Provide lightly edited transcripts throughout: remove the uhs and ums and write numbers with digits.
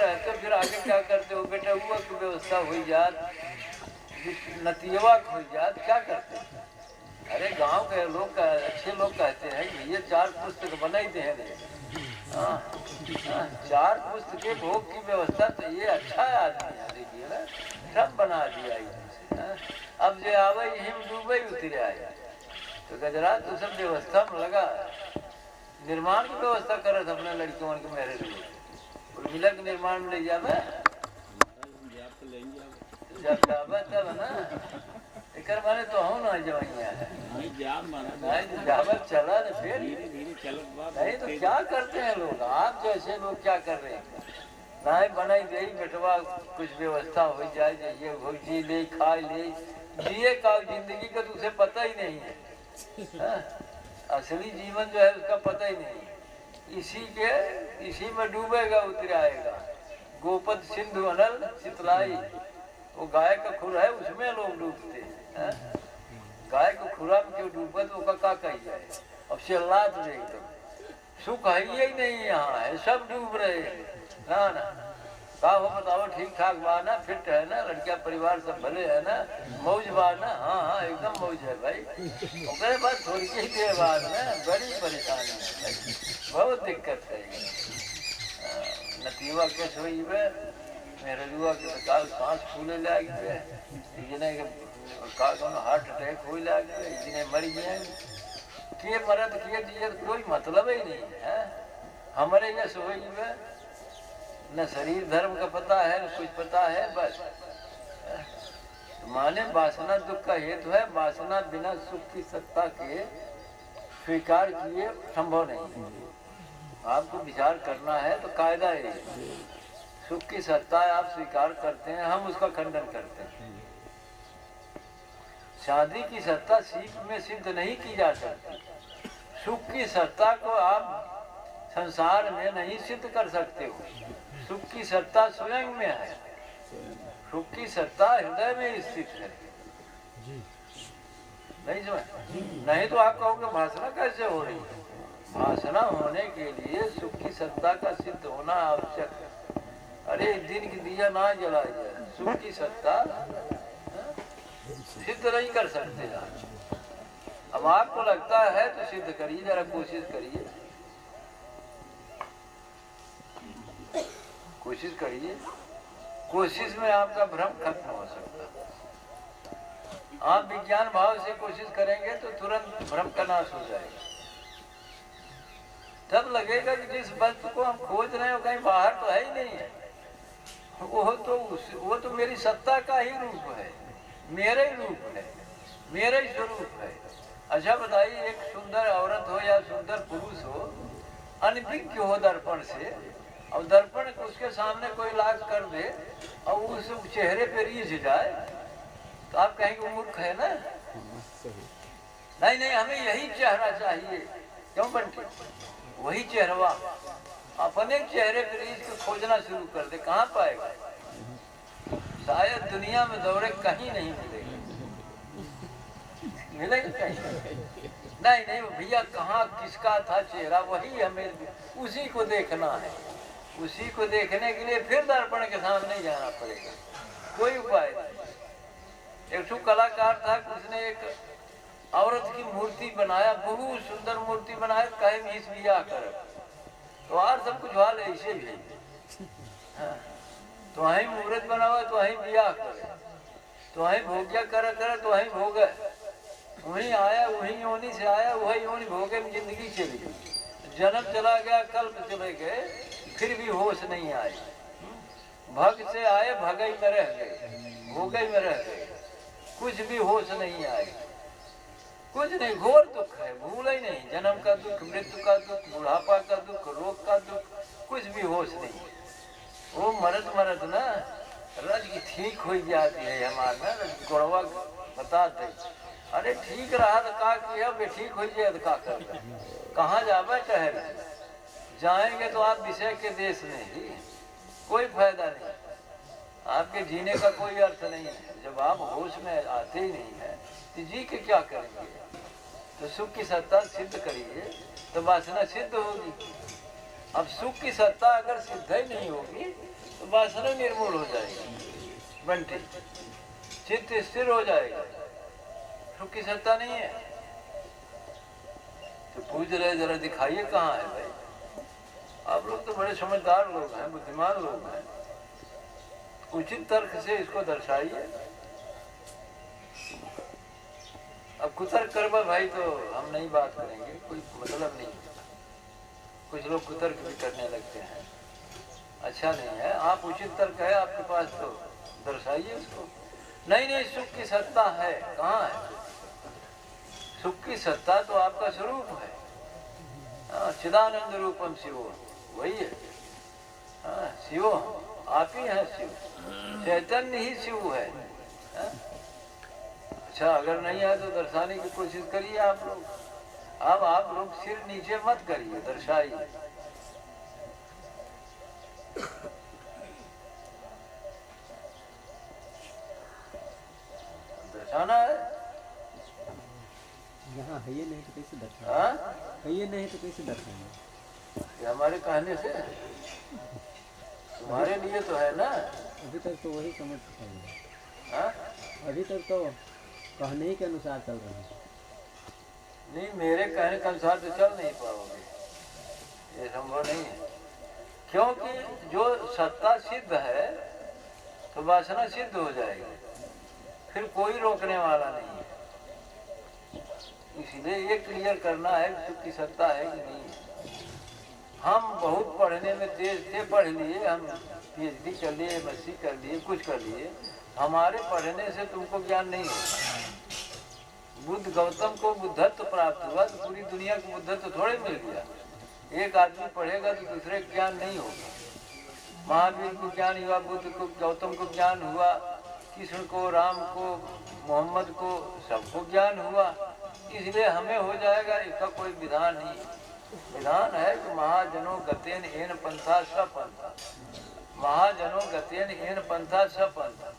रहते हो फिर आगे क्या करते हो बेटा? हुआ की व्यवस्था हुई जात, नतीवा हो जात, क्या करते हो? अरे गांव के लोग अच्छे लोग कहते हैं कि ये 4 पुस्तक बनाई दे चार पुस्तक भोग की व्यवस्था तो ये अच्छा है आदमी है, देखिए ना सब बना दिया इनसे। अब जो आवे हिम डूबे उतरे आए तो गजरात तो सब व्यवस्था में लगा, निर्माण की व्यवस्था करत अपने लड़कियों के मेरे लिए उर्मिला के निर्माण में ले जावे जब जावे तब ना एकर माने तो हम ना जवाइया है नहीं जावत चला न फिर नहीं तो क्या करते हैं लोग? आप जैसे लोग क्या कर रहे हैं? नहीं बनाई गई बेटवा कुछ व्यवस्था हो जाए, ये हो जी ले खा ले जिए का जिंदगी का तो उसे पता ही नहीं है। हाँ? असली जीवन जो है उसका पता ही नहीं, इसी में डूबेगा उतर आएगा। गोपद सिंधु अनल शीतलाई, वो गाय का खुर है उसमें लोग डूबते हैं। गाय को खुरा में क्यों डूबे तो का कही जाए? अब शेल्लात में एकदम सुख है ही नहीं, यहाँ है सब डूब रहे हैं। ना ना का हो बताओ, ठीक ठाक बा ना, फिट है ना, लड़किया परिवार सब भले है ना, मौज बा ना? हाँ हाँ एकदम मौज है भाई। उसके बाद थोड़ी ही देर बाद में बड़ी परेशानी है, बहुत दिक्कत है। नतीवा के सोई में मेरे युवा के काल सांस फूले लगे, जिन्हें हार्ट अटैक हो लगे, जिन्हें मर गए किए मरद किए जिए कोई मतलब ही नहीं है। हमारे ये सोई में न शरीर धर्म का पता है न कुछ पता है, बस माने वासना दुख का हेतु है। वासना बिना सुख की सत्ता के स्वीकार किए संभव नहीं। आपको विचार करना है तो कायदा है, सुख की सत्ता आप स्वीकार करते हैं, हम उसका खंडन करते हैं। शादी की सत्ता सीख में सिद्ध नहीं की जा सकती। सुख की सत्ता को आप संसार में नहीं सिद्ध कर सकते हो। सुख की सत्ता स्वयं में है, सुख की सत्ता हृदय में स्थित है। नहीं समझ? नहीं तो आप कहोगे भाषणा कैसे हो रही है? भाषणा होने के लिए सुख की सत्ता का सिद्ध होना आवश्यक है। अरे दिन की दिया ना जलाया जाए, सुख की सत्ता सिद्ध नहीं कर सकते आप। अब आपको लगता है तो सिद्ध करिए, जरा कोशिश करिए, कोशिश करिए। कोशिश में आपका भ्रम खत्म हो सकता है। आप विज्ञान भाव से कोशिश करेंगे तो तुरंत भ्रम का नाश हो जाएगा। तब लगेगा कि जिस वस्तु को हम खोज रहे हो कहीं बाहर तो है ही नहीं है, वो तो मेरी सत्ता का ही रूप है, मेरे ही रूप है, मेरे ही स्वरूप है। अच्छा बताइए, एक सुंदर औरत हो या सुंदर पुरुष हो, अनभिज्ञ हो दर्पण से, और दर्पण उसके सामने कोई लाग कर दे और उस चेहरे पे रीझ जाए तो आप कहेंगे मूर्ख है ना? नहीं नहीं, हमें यही चेहरा चाहिए। क्यों बंटी? वही चेहरवा अपने चेहरे पे रीझ के खोजना शुरू कर दे, कहाँ पाएगा? शायद दुनिया में दौड़े कहीं नहीं मिलेगा। मिलेगा कहीं? नहीं नहीं भैया, कहाँ किसका था चेहरा, वही हमें उसी को देखना है। उसी को देखने के लिए फिर दर्पण के सामने जाना पड़ेगा, कोई उपाय नहीं। एक कलाकार था, उसने एक औरत की मूर्ति बनाया, बहुत सुंदर मूर्ति बनाया, कहे इस बिया कर तो और सब कुछ वाले ऐसे भी तो वहीं मुहूर्त बना हुआ, तो वहीं बिया करे, तो वहीं भोग्या करे तो वहीं भोगे, वहीं आया, वहीं योनि से आया, वही योनि भोगे में जिंदगी चली गई। जन्म चला गया, कल्प चले गए, फिर भी होश नहीं आए। भग से आए, भगई में रह गए, भोगई में रह गए, कुछ भी होश नहीं आए, कुछ नहीं। घोर दुख है, भूल ही नहीं। जन्म का दुख, मृत्यु का दुख, बुढ़ापा का दुख, रोग का दुख, कुछ भी होश नहीं। वो मरद ना रज की ठीक हो जाती है हमारे ना, गोड़वा बता दे, अरे ठीक रहा तो का किया, ठीक हो जाए तो का कर, कहाँ जावे ठहर जाएंगे तो आप विषय के देश में ही, कोई फायदा नहीं, आपके जीने का कोई अर्थ नहीं है। जब आप होश में आते ही नहीं है तो जी के क्या करेंगे? तो सुख की सत्ता सिद्ध करिए तो वासना सिद्ध होगी। अब सुख की सत्ता अगर सिद्ध ही नहीं होगी तो तो वासना निर्मूल हो जाएगी, बंटी चित्त स्थिर हो जाएगा, सुख की सत्ता नहीं है। तो पूछ रहे जरा दिखाइए कहाँ है भाई, आप लोग तो बड़े समझदार लोग हैं, बुद्धिमान लोग हैं, उचित तर्क से इसको दर्शाइए। अब कुतर्क करवा भाई तो हम नहीं बात करेंगे, कोई मतलब नहीं। कुछ लोग कुतर्क भी करने लगते हैं, अच्छा नहीं है। आप उचित तर्क है आपके पास तो दर्शाइए उसको। नहीं नहीं, सुख की सत्ता है, कहाँ है सुख की सत्ता? तो आपका स्वरूप है, चिदानंद रूपम शिवो, वही है। शिवो आप ही हैं, शिव चैतन्य ही शिव है। अच्छा, अगर नहीं है तो दर्शाने की कोशिश करिए आप लोग। अब आप लोग सिर नीचे मत करिए, दर्शाइए। दर्शाना है, यहाँ है ये नहीं तो कैसे दर्शाएंगे? है ये नहीं तो कैसे दर्शाएंगे? ये हमारे कहने से तुम्हारे लिए तो है ना। अभी तक तो वही समझ पाएंगे, अभी तक तो कहने ही के अनुसार चल रहे हैं। नहीं, मेरे कहने के अनुसार तो चल नहीं पाओगे, ये संभव नहीं है। क्योंकि जो सत्ता सिद्ध है तो वासना सिद्ध हो जाएगी, फिर कोई रोकने वाला नहीं है। इसलिए ये क्लियर करना है सुख की सत्ता है कि नहीं है। हम बहुत पढ़ने में तेज थे, पढ़ लिए, हम पीएचडी कर लिए, एमएससी कर लिए, कुछ कर लिए, हमारे पढ़ने से तुमको ज्ञान नहीं होगा। बुद्ध गौतम को बुद्धत्व प्राप्त हुआ तो पूरी दुनिया को बुद्धत्व थोड़े मिल गया। एक आदमी पढ़ेगा तो दूसरे को ज्ञान नहीं होगा। महावीर को ज्ञान हुआ, बुद्ध को, गौतम को ज्ञान हुआ, कृष्ण को, राम को, मोहम्मद को, सबको ज्ञान हुआ। इसलिए हमें हो जाएगा, इसका कोई विधान नहीं। विधान है कि महाजनों गतेन एन पंथा सपंथा, महाजनों गतेन एन पंथा सपंथा।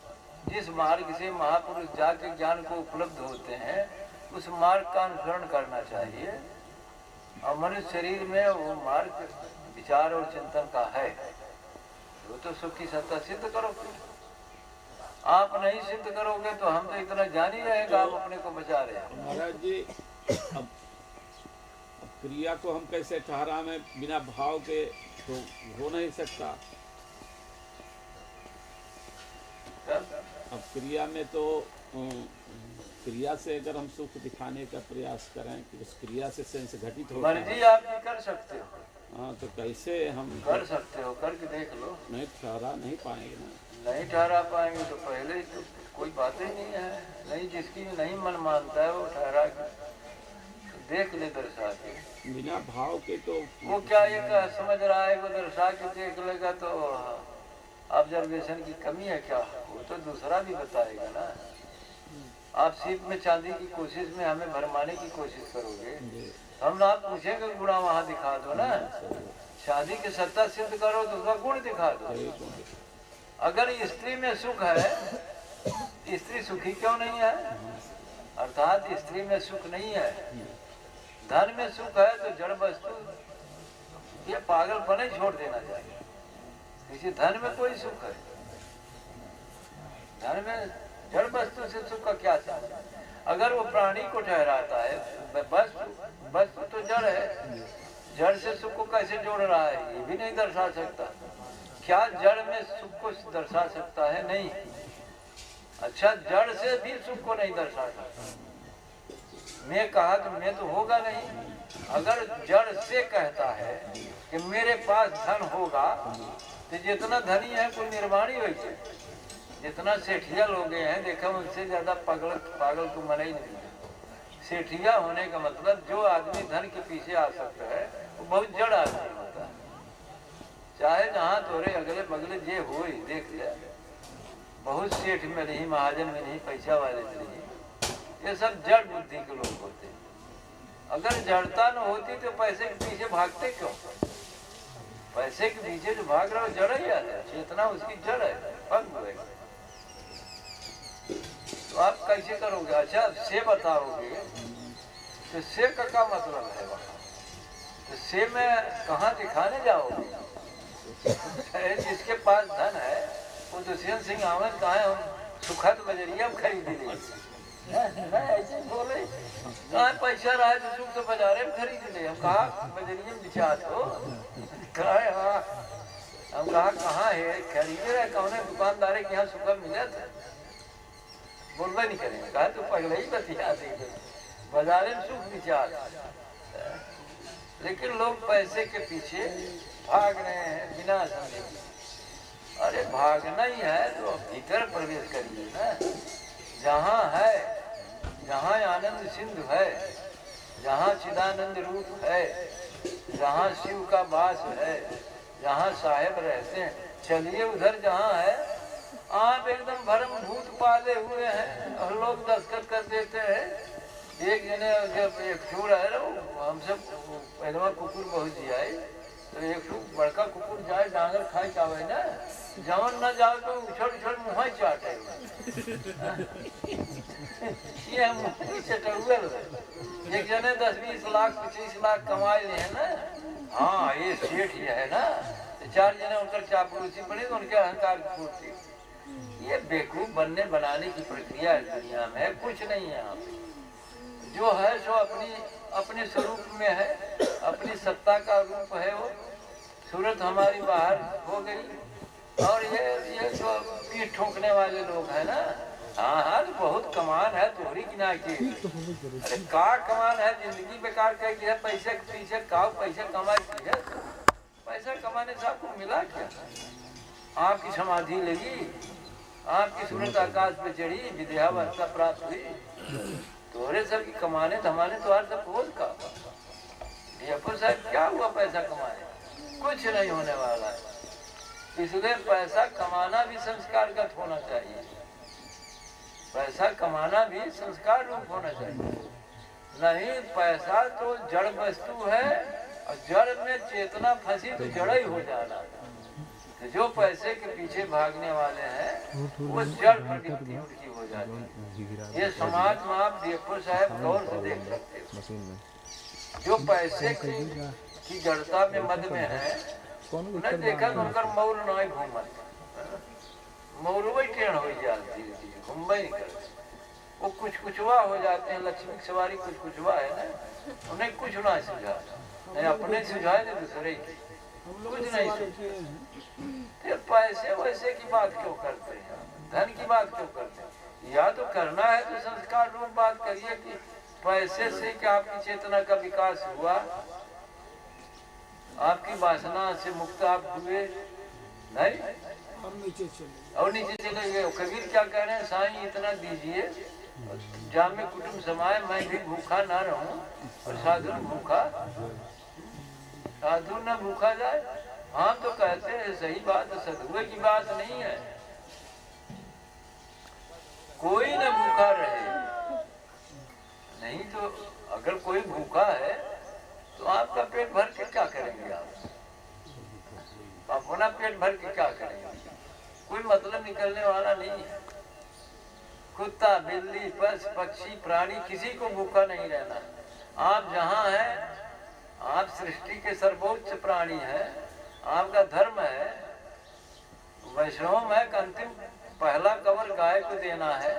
जिस मार्ग से महापुरुष जाके ज्ञान को उपलब्ध होते हैं उस मार्ग का अनुसरण करना चाहिए। और मनुष्य शरीर में वो मार्ग विचार और चिंतन का है। वो तो सुख की सत्ता सिद्ध करोगे। आप नहीं सिद्ध करोगे तो हम तो इतना जान ही रहेगा, आप अपने को बचा रहे हैं। महाराज जी, अब क्रिया को हम कैसे ठहरा में बिना भाव के तो हो नहीं सकता। अब क्रिया में तो क्रिया से अगर हम सुख दिखाने का प्रयास करें कि उस क्रिया से सेंस घटित होता है। मर्जी आपकी कर सकते हो। हाँ, तो कैसे हम कर सकते हो, करके देख लो। नहीं ठहरा नहीं पाएंगे ना। नहीं ठहरा पाएंगे तो पहले ही तो कोई बात ही नहीं है। नहीं, जिसकी नहीं मन मानता है वो ठहरा के देख ले, दर्शा के। बिना भाव के तो वो क्या ये समझ रहा है वो दर्शा के देख लेगा तो ऑब्जर्वेशन की कमी है क्या? वो तो दूसरा भी बताएगा ना। आप सीप में चांदी की कोशिश में हमें भरमाने की कोशिश करोगे, हम ना पूछेंगे गुणा वहाँ दिखा दो ना। शादी की सत्ता सिद्ध करो तो उसका गुण दिखा दो। अगर स्त्री में सुख है, स्त्री सुखी क्यों नहीं है? अर्थात स्त्री में सुख नहीं है, धन में सुख है तो जड़ वस्तु ये पागलपन ही छोड़ देना चाहिए। किसी धन में कोई सुख है? धन में जड़ वस्तु से सुख का क्या चाह? अगर वो प्राणी को ठहराता है, वस्तु तो जड़ है, जड़ से सुख को कैसे जोड़ रहा है ये भी नहीं दर्शा सकता। क्या जड़ में सुख को दर्शा सकता है? नहीं। अच्छा, जड़ से भी सुख को नहीं दर्शा सकता। मैं कहा तो मैं तो होगा नहीं। अगर जड़ से कहता है कि मेरे पास धन होगा तो जितना धनी है कोई निर्माण ही वैसे, जितना सेठिया लोग हैं देखा उनसे ज्यादा पागल तो मना ही नहीं। सेठिया होने का मतलब जो आदमी धन के पीछे आ सकता है वो बहुत जड़ आदमी होता है। चाहे जहाँ तोरे अगले बगले जे हो ही देख लिया, बहुत सेठ में नहीं, महाजन में नहीं, पैसा वाले में नहीं, ये सब जड़ बुद्धि के लोग होते हैं। अगर जड़ता न होती तो पैसे के पीछे भागते क्यों? पैसे के पीछे जो भाग रहा है जड़ ही है, चेतना उसकी जड़ है, भंग होगा। तो आप कैसे करोगे? अच्छा, से बताओगे तो से का क्या मतलब है वहाँ? तो से में कहाँ दिखाने जाओगे? जिसके पास धन है वो दुष्यंत सिंह आमद कहा है, हम सुखद बजरिया में खरीद ले। ऐसे बोले कहा पैसा रहा है तो सुख तो बाजारे में खरीद ले। हम कहा बजरिया में बिचात हो, कहा हाँ। हम कहा कहाँ है खरीदे रहे, कौन दुकानदारे के यहाँ सुखद मिला था, बोलवा नहीं करेंगे। कहा तू पगले ही बतिया दे, बाजारे में सुख विचार। लेकिन लोग पैसे के पीछे भाग रहे हैं बिना समझे। अरे भागना ही है तो भीतर प्रवेश करिए ना। जहाँ है, जहाँ आनंद सिंधु है, जहाँ चिदानंद रूप है, जहाँ शिव का वास है, जहाँ साहेब रहते हैं, चलिए उधर जहाँ है। आप एकदम भरम भूत पाले हुए हैं और लोग दस्तखत कर देते हैं। एक जने जब एक चोर है ना, हमसे पहलवा कुकुर बहुत जी आए, तो एक बड़का कुकुर जाए डांगर खाए चावे ना, जवन न जाओ तो उछल उछल मुँह चाटे। ये मुँह चटुए एक जने 10-20 लाख 25 लाख कमाए है ना। हाँ ये सेठ ये है ना, तो 4 जने उनकर चापलूसी बने तो उनके अहंकार की पूर्ति। ये बेवकूफ बनने बनाने की प्रक्रिया है दुनिया में, कुछ नहीं है यहाँ पे। जो है सो अपने स्वरूप में है, अपनी सत्ता का रूप है वो। सूरत हमारी बाहर हो गई और ये जो पीठ ठोकने वाले लोग हैं ना, हाँ हाँ तो बहुत कमान है दोहरी किनारे की। अरे का कमान है, जिंदगी बेकार कर दी है, पैसे के पीछे का पैसा कमा की है। पैसा कमाने से आपको मिला क्या? आपकी समाधि लगी, आपकी सूरत आकाश पे चढ़ी, विद्यावस्था प्राप्त हुई। तोरे सर की कमाने धमाने तो सब बोझ का। साहब क्या हुआ पैसा कमाने? कुछ नहीं होने वाला है। इसलिए पैसा कमाना भी संस्कारगत होना चाहिए। पैसा कमाना भी संस्कार रूप होना चाहिए। नहीं पैसा तो जड़ वस्तु है और जड़ में चेतना फंसी तो जड़ ही हो जाना। तो जो पैसे के पीछे भागने वाले हैं वो जड़ प्रवृत्ति उनकी हो जाती है। ये समाज में आप देखो साहब, गौर से देख सकते हो। जो पैसे की जड़ता में मद में है, उन्हें देखा तो उनका मौर नहीं घूमत, मौर वही टेढ़ हो जाती है, घूम नहीं करते। वो कुछ हो जाते हैं। लक्ष्मी की सवारी कुछ है ना, उन्हें कुछ ना सुझा, नहीं अपने सुझाए नहीं दूसरे की, कुछ नहीं सुझा। पैसे वैसे की बात क्यों करते हैं, धन की बात क्यों करते हैं? या तो करना है तो संस्कार रूप बात करिए कि पैसे से क्या आपकी चेतना का विकास हुआ, आपकी वासना से मुक्त आप हुए नहीं, और नीचे चले गए। कबीर क्या कह रहे हैं, साईं इतना दीजिए जामे कुटुंब समाये, मैं भी भूखा ना रहूं और साधु भूखा, साधु न भूखा जाए। हाँ तो कहते हैं सही बात, सदुए की बात नहीं है। कोई न भूखा रहे, नहीं तो अगर कोई भूखा है तो आपका पेट भर के क्या करेंगे? आप अपना पेट भर के क्या करेंगे? कोई मतलब निकलने वाला नहीं है। कुत्ता बिल्ली पशु पक्षी प्राणी किसी को भूखा नहीं रहना। आप जहाँ हैं, आप सृष्टि के सर्वोच्च प्राणी हैं, आपका धर्म है। वैष्णव में अंतिम पहला कवर गाय को देना है।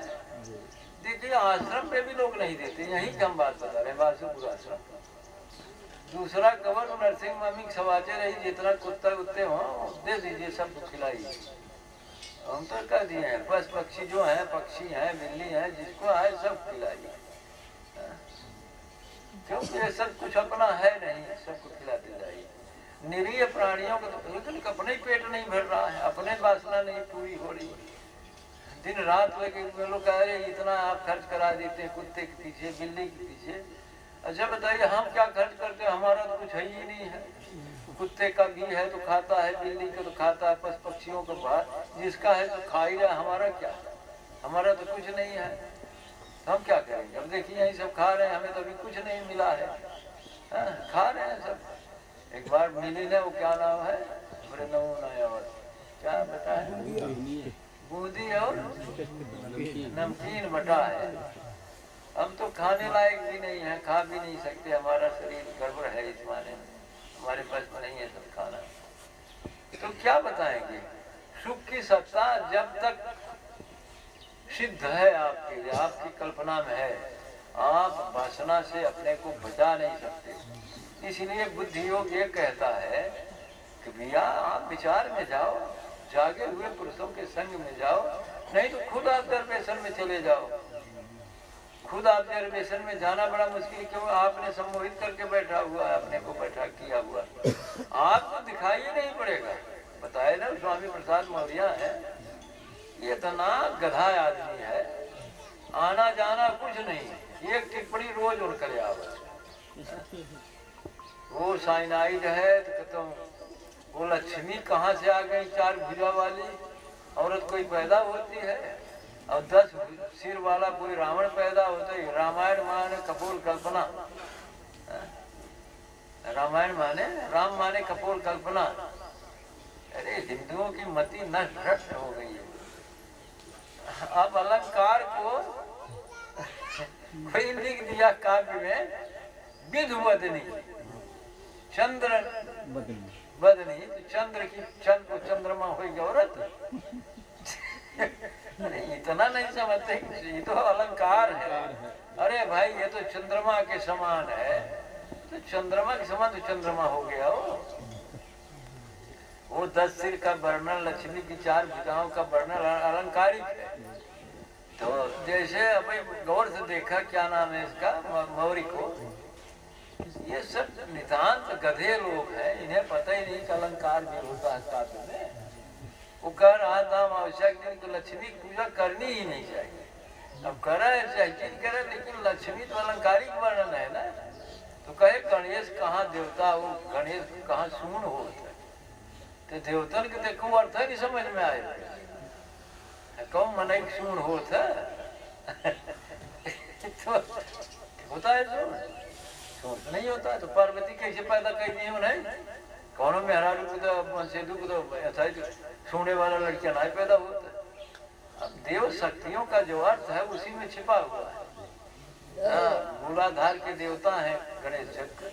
देखिए आश्रम पे भी लोग नहीं देते, यही कम बात बता रहे वासुपुर आश्रम। दूसरा कवर नरसिंह मम्मी सवाचे रही, जितना कुत्ता कुत्ते हो दे दीजिए, सबको खिलाइए। हम तो कर दिए हैं, पशु पक्षी जो है, पक्षी है बिल्ली है, जिसको है सब खिलाइए, क्योंकि ये सब कुछ अपना है नहीं, सबको खिलाते जाइए। निरीह प्राणियों को तो लेकिन अपने ही पेट नहीं भर रहा है, अपने वासना नहीं पूरी हो रही। दिन रात लगे लोग कह रहे इतना आप खर्च करा देते हैं कुत्ते के पीछे बिल्ली के पीछे। अच्छा बताइए हम क्या खर्च करते हैं? हमारा तो कुछ है ही नहीं है। कुत्ते का घी है तो खाता है, बिल्ली का तो खाता है, पशु पक्षियों का भात जिसका है तो खा ही रहा। हमारा क्या, हमारा तो कुछ नहीं है, हम क्या करेंगे? अब देखिए यही सब खा रहे हैं, हमें तो अभी कुछ नहीं मिला है, खा रहे हैं सब। एक बार मिली ने, वो क्या नाम है, और क्या बताए, बूंदी और नमकीन बटा है। हम तो खाने लायक भी नहीं है, खा भी नहीं सकते, हमारा शरीर गड़बड़ है इस माने में, हमारे पास में नहीं है सब खाना। तो क्या बताएंगे? सुख की सत्ता जब तक सिद्ध है आपके लिए, आपकी कल्पना में है, आप वासना से अपने को बचा नहीं सकते। इसलिए बुद्धि योग ये कहता है कि भैया आप विचार में जाओ, जागे हुए पुरुषों के संग में जाओ, नहीं तो खुद ऑब्जर्वेशन में चले जाओ। खुद ऑब्जर्वेशन में जाना बड़ा मुश्किल, क्यों? आपने सम्मोहित करके बैठा हुआ है, अपने को बैठा किया हुआ, आपको दिखाई ही नहीं पड़ेगा। बताए ना स्वामी प्रसाद मौर्य है, ये इतना गधा आदमी है, आना जाना कुछ नहीं, एक टिप्पणी रोज उड़ कर आवत। वो साइनाइड है तो कहता हूँ वो लक्ष्मी कहाँ से आ गई, 4 भुजा वाली औरत कोई पैदा होती है, और 10 सिर वाला कोई रावण पैदा होता है। रामायण माने कपोल कल्पना, रामायण माने राम माने कपोल कल्पना। अरे हिंदुओं की मति नष्ट भ्रष्ट हो गई है। अब अलंकार को कोई लिख दिया काव्य में, विधवदनी चंद्र बदनी, तो चंद्र की चंद्र चंद्रमा होगी औरत। अरे इतना नहीं समझते, ये तो अलंकार है। अरे भाई ये तो चंद्रमा के समान है, तो चंद्रमा के समान तो चंद्रमा हो गया वो 10 सिर का वर्णन, लक्ष्मी की 4 भुजाओं का वर्णन अलंकारिक है। तो जैसे अभी गौर से देखा, क्या नाम है इसका, मौर्य को, ये सब नितांत गधे लोग हैं, इन्हें पता ही नहीं कि अलंकार भी होता है काव्य में। वो कह रहा था आवश्यक दिन तो लक्ष्मी की पूजा करनी ही नहीं चाहिए। अब करे चाहिए करे, लेकिन लक्ष्मी तो अलंकारिक वर्णन है ना। तो कहे गणेश कहाँ देवता हो, गणेश कहाँ सून होता, तो देवतन के देखो अर्थ है नहीं समझ में आए, कौन मन सून होता तो होता है सून नहीं होता है। तो पार्वती कैसे पैदा कर दी उन्हें? कौन मेहरारू को तो सेधु को तो ऐसा ही सोने वाला लड़कियां नहीं पैदा होता। अब देव शक्तियों का जो अर्थ है उसी में छिपा हुआ है। मूलाधार के देवता हैं गणेश चक्र,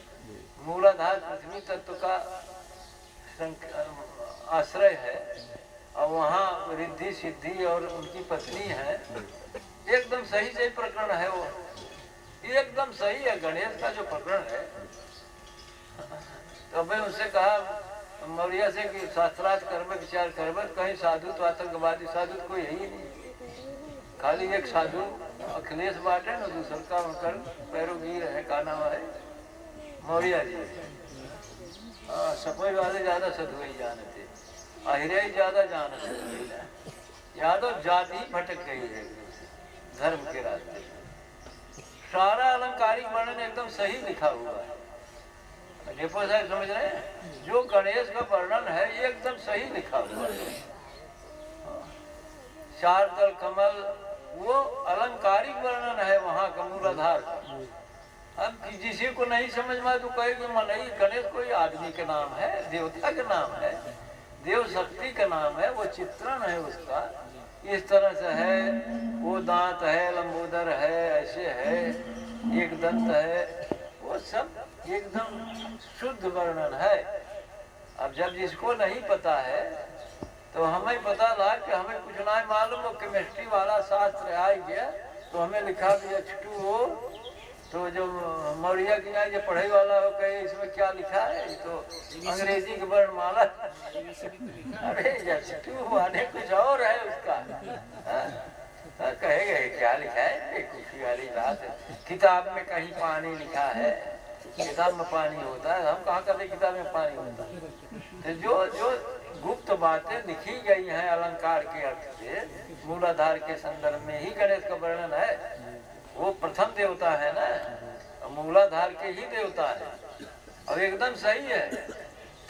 मूलाधार पृथ्वी तत्व का आश्रय है, और वहाँ रिद्धि सिद्धि और उनकी पत्नी है। एकदम सही सही प्रकरण है वो, एकदम सही है गणेश का जो प्रकरण है। तो मैं उससे कहा मौर्य से कि शास्त्रार्थ कर्म विचार कर्म, कहीं साधु तो आतंकवादी साधु तो कोई है ही नहीं। खाली एक साधु अखिलेश बाटे ना, दूसर का उनकर पैरोगीर है, का नाम है मौर्य जी। सफाई वाले ज्यादा साधु ही जानते, अहिरे ही ज्यादा जानते। यादव जाति भटक गई है धर्म के रास्ते। सारा अलंकारिक वर्णन एकदम सही लिखा हुआ है। डेपो साहब समझ रहे हैं, जो गणेश का वर्णन है ये एकदम सही लिखा हुआ है। 4 दल कमल वो अलंकारिक वर्णन है वहाँ का मूलाधार का। अब जिसी को नहीं समझ में तो कहेगी नहीं, गणेश कोई आदमी का नाम है, देवता का नाम है, देव शक्ति का नाम है, वो चित्रण है उसका, इस तरह से है, वो दांत है, लंबोदर है, ऐसे है, एक दंत है, वो सब एकदम शुद्ध वर्णन है। अब जब जिसको नहीं पता है तो हमें पता लगा कि हमें कुछ ना मालूम हो, केमिस्ट्री वाला शास्त्र आ गया तो हमें लिखा कि H2O, तो जो मौर्य की यहाँ जो पढ़ाई वाला हो कहे इसमें क्या लिखा है, ये तो अंग्रेजी की वर्णमाला। अरे H2O आने कुछ और है उसका, कहेगा क्या लिखा है, खुशी वाली बात है। किताब में कहीं पानी लिखा है, किताब में पानी होता है, हम कहाँ कहते किताब में पानी होता है। तो जो गुप्त बातें लिखी गई हैं अलंकार के अर्थ से, मूलाधार के संदर्भ में ही गणेश का वर्णन है। वो प्रथम देवता है ना, मूलाधार के ही देवता है, और एकदम सही है।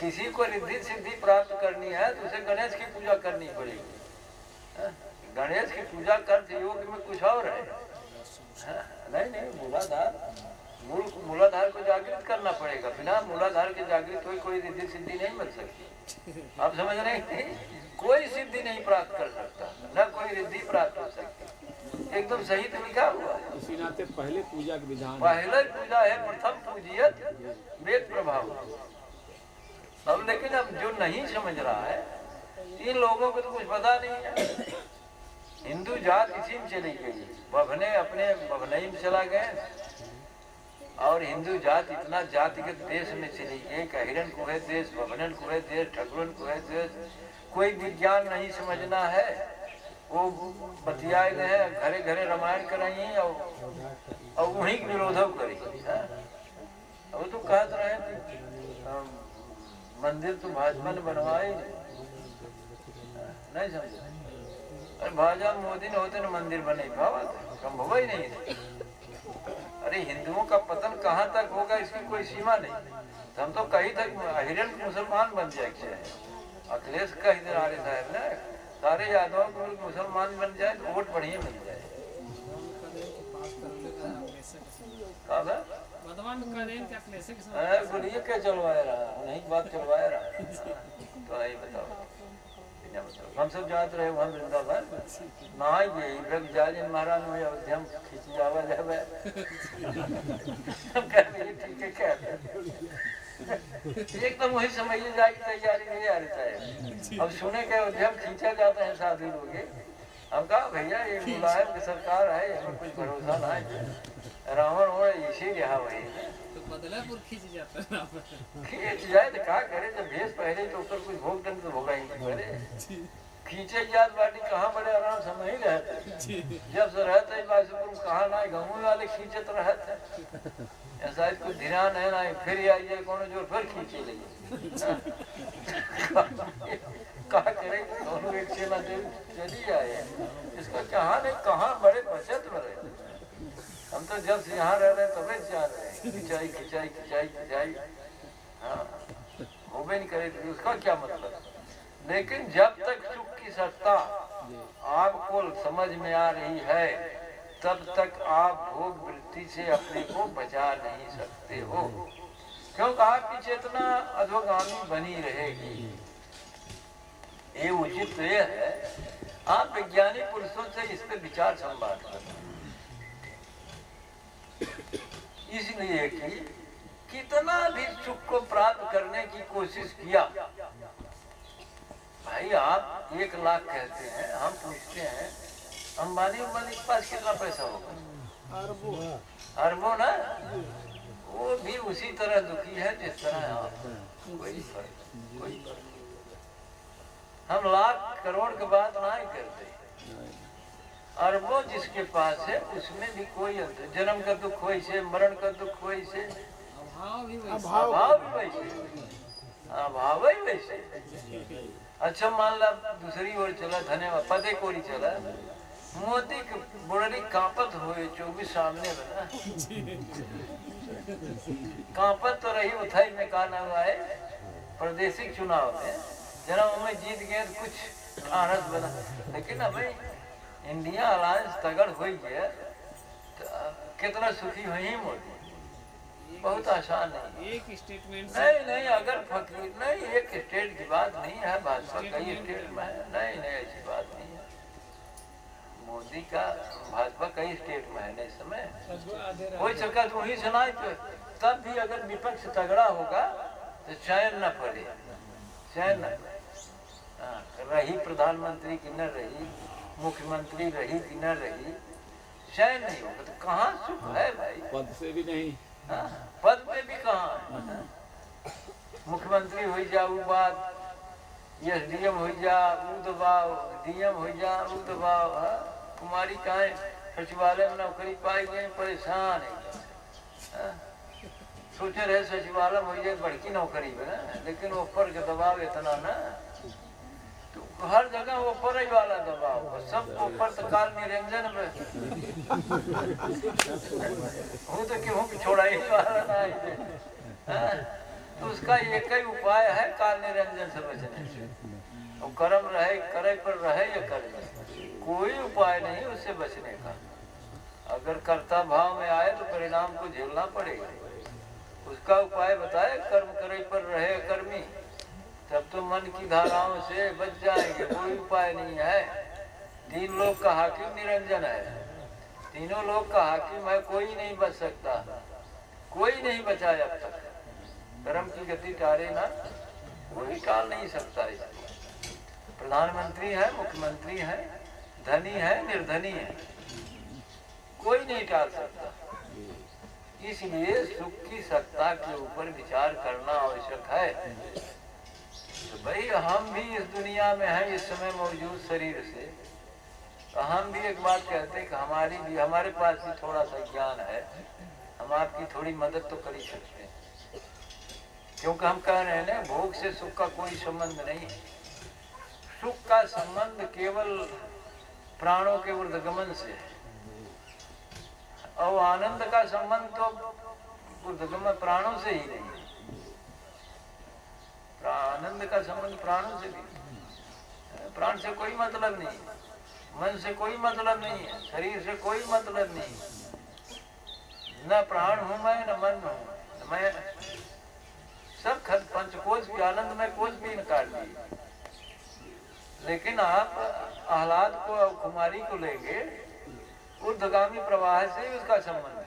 किसी को रिद्धि सिद्धि प्राप्त करनी है तो उसे गणेश की पूजा करनी पड़ेगी। गणेश की पूजा करते योग में कुछ और है, नहीं मूलाधार को जागृत करना पड़ेगा। बिना मूलाधार के जागृत हुई कोई रिद्धि सिद्धि नहीं मिल सकती। आप समझ रहे हैं, कोई सिद्धि नहीं प्राप्त कर सकता, न कोई रिद्धि प्राप्त हो सकती। एकदम सही तो लिखा हुआ है। इसी नाते पहले पूजा के विधान, पहले पूजा है प्रथम पूजियत वेद प्रभाव। अब लेकिन अब जो नहीं समझ रहा है, इन लोगों को तो कुछ पता नहीं है। हिंदू जात इसी में चली गई, बभने अपने बभनई में चला गए, और हिंदू जात इतना जातिगत देश में चली गई कि हिरण को है देश, बभनन को है देश, ठगुरन को है देश, कोई विज्ञान नहीं समझना है। वो बतियाए गए हैं, घरे घरे रामायण कराई और वहीं के विरोधक करी। वो तो कहत रहे मंदिर तो भाजपा ने बनवाए नहीं समझे। अरे भाजपा मोदी ने होते ना मंदिर बने, भावा संभव ही नहीं है। अरे हिंदुओं का पतन कहाँ तक होगा इसकी कोई सीमा नहीं। हम तो कहीं तक हिरण मुसलमान बन जाए, अखिलेश कह दे रहे साहब ने, सारे यादवों को मुसलमान बन जाए तो वोट बढ़िया मिल जाए। गुड़िया क्या चलवाया रहा, नहीं बात चलवाया रहा, तो नहीं बताओ। हम सब जात रहे हम वृंदावन नहाई गई जाजिन महाराज में अयोध्या में खींच जावा जावे ठीक है क्या एकदम वही समझ जाए की तैयारी नहीं आ रही है। अब सुने के अयोध्या में खींचा जाता है साधु लोग, हम कहा भैया ये मुलायम की सरकार है, हमें कुछ भरोसा ना है। रावण हो इसी रहा वही बदलापुर खींच जाता है, खींच जाए तो क्या करे, जब भेष पहले तो ऊपर कुछ भोग दंड तो भोगा ही नहीं करे। खींचे जात बाटी कहाँ बड़े आराम से नहीं रहते, जब से रहते बासीपुर कहाँ ना गाँव वाले खींचत रहते, ऐसा कुछ ध्यान है ना, फिर आइए कौन जो फिर खींचे लगे कहा करे दोनों एक से ना चली जाए, इसका कहाँ नहीं कहाँ बड़े बचत में रहे। हम तो जब से यहाँ रह रहे हैं तबे जा रहे हैं, खिंचाई खिंचाई खिंचाई खिंचाई, हाँ वो भी नहीं करे तो उसका क्या मतलब। लेकिन जब तक सुख की सत्ता आपको समझ में आ रही है तब तक आप भोग वृत्ति से अपने को बचा नहीं सकते हो, क्योंकि आपकी चेतना अधोगामी बनी रहेगी। ये उचित ये है आप वैज्ञानिक पुरुषों से इस पे विचार संवाद करें, इसलिए कि कितना भी सुख को प्राप्त करने की कोशिश किया। भाई आप 1 लाख कहते हैं, हम पूछते हैं अंबानी के पास कितना पैसा होगा, अरबों ना, वो भी उसी तरह दुखी है जिस तरह आप। कोई फर्क हम लाख करोड़ की बात नहीं करते, अरबों जिसके पास है उसमें भी कोई अंतर, जन्म का दुख हो से, मरण का दुख हो से, अभाव भी वैसे, अभाव ही वैसे। अच्छा मान ला दूसरी ओर चला, धन्यवाद पदे को ही चला, मोदी की बुढ़ी कांपत हो 24 सामने बना कांपत तो रही उठाई में कहा ना हुआ है प्रादेशिक चुनाव में, जरा में जीत गए तो कुछ आनंद बना। लेकिन अब इंडिया अलायंस तगड़ हुई है तो कितना सुखी हुई मोदी, बहुत आसान नहीं। एक स्टेटमेंट नहीं अगर फकीर नहीं, एक स्टेट की बात नहीं है, भाजपा कई स्टेट में है, नहीं ऐसी बात नहीं है। मोदी का भाजपा कई स्टेट में है नहीं समय कोई सरकार तो वही सुनाए तो, तब भी अगर विपक्ष तगड़ा होगा तो चैन न पड़े, चैन न रही प्रधानमंत्री की न रही, मुख्यमंत्री रही कि न रही, चैन नहीं होगा तो कहाँ सुख है भाई। पद से भी नहीं, पद पे भी कहाँ, मुख्यमंत्री हो जा वो बात, एसडीएम हो जा वो दबाव, डीएम हो जा वो दबाव, कुमारी कहाँ सचिवालय में नौकरी पाई गई परेशान है, सोचे रहे सचिवालय में हो जाए बड़की नौकरी में ना, लेकिन ऊपर का दबाव इतना ना, तो हर जगह ऊपर ही वाला दबाव, सब ऊपर तो काल निरंजन में वो तो क्यों छोड़ा ही वाला ना है। तो उसका एक ही उपाय है काल निरंजन से बचने से, और कर्म रहे करे पर रहे या करे, कोई उपाय नहीं उससे बचने का। अगर कर्ता भाव में आए तो परिणाम को झेलना पड़ेगा, उसका उपाय बताए कर्म करे पर रहे कर्मी, तब तो मन की धाराओं से बच जाएंगे। कोई उपाय नहीं है, 3 लोग का हाकिम निरंजन है, तीनों लोग का हाकिम है, कोई नहीं बच सकता, कोई नहीं बचा अब तक। कर्म की गति टारे ना, कोई टाल नहीं सकता इसको। प्रधानमंत्री है, मुख्यमंत्री है, धनी है, निर्धनी है, कोई नहीं टाल सकता। इसलिए सुख की सत्ता के ऊपर विचार करना आवश्यक है। तो भाई हम भी इस दुनिया में हैं, इस समय मौजूद शरीर से, तो हम भी एक बात कहते हैं कि हमारे पास भी थोड़ा सा ज्ञान है, हम आपकी थोड़ी मदद तो कर ही सकते हैं। क्योंकि हम कह रहे हैं ना, भोग से सुख का कोई संबंध नहीं है। सुख का संबंध केवल प्राणों के ऊर्ध्वगमन से है, और आनंद का संबंध तो ऊर्ध्वगमन प्राणों से ही नहीं है। आनंद का संबंध प्राणों से भी, प्राण से कोई मतलब नहीं, मन से कोई मतलब नहीं है, शरीर से कोई मतलब नहीं, न प्राण हूं मैं, न मन हूं मैं, सब पंचकोश भी, आनंद में कोश भी निकाल दिए। लेकिन आप आह्लाद को और कुमारी को लेंगे, ऊर्ध्वगामी प्रवाह से उसका संबंध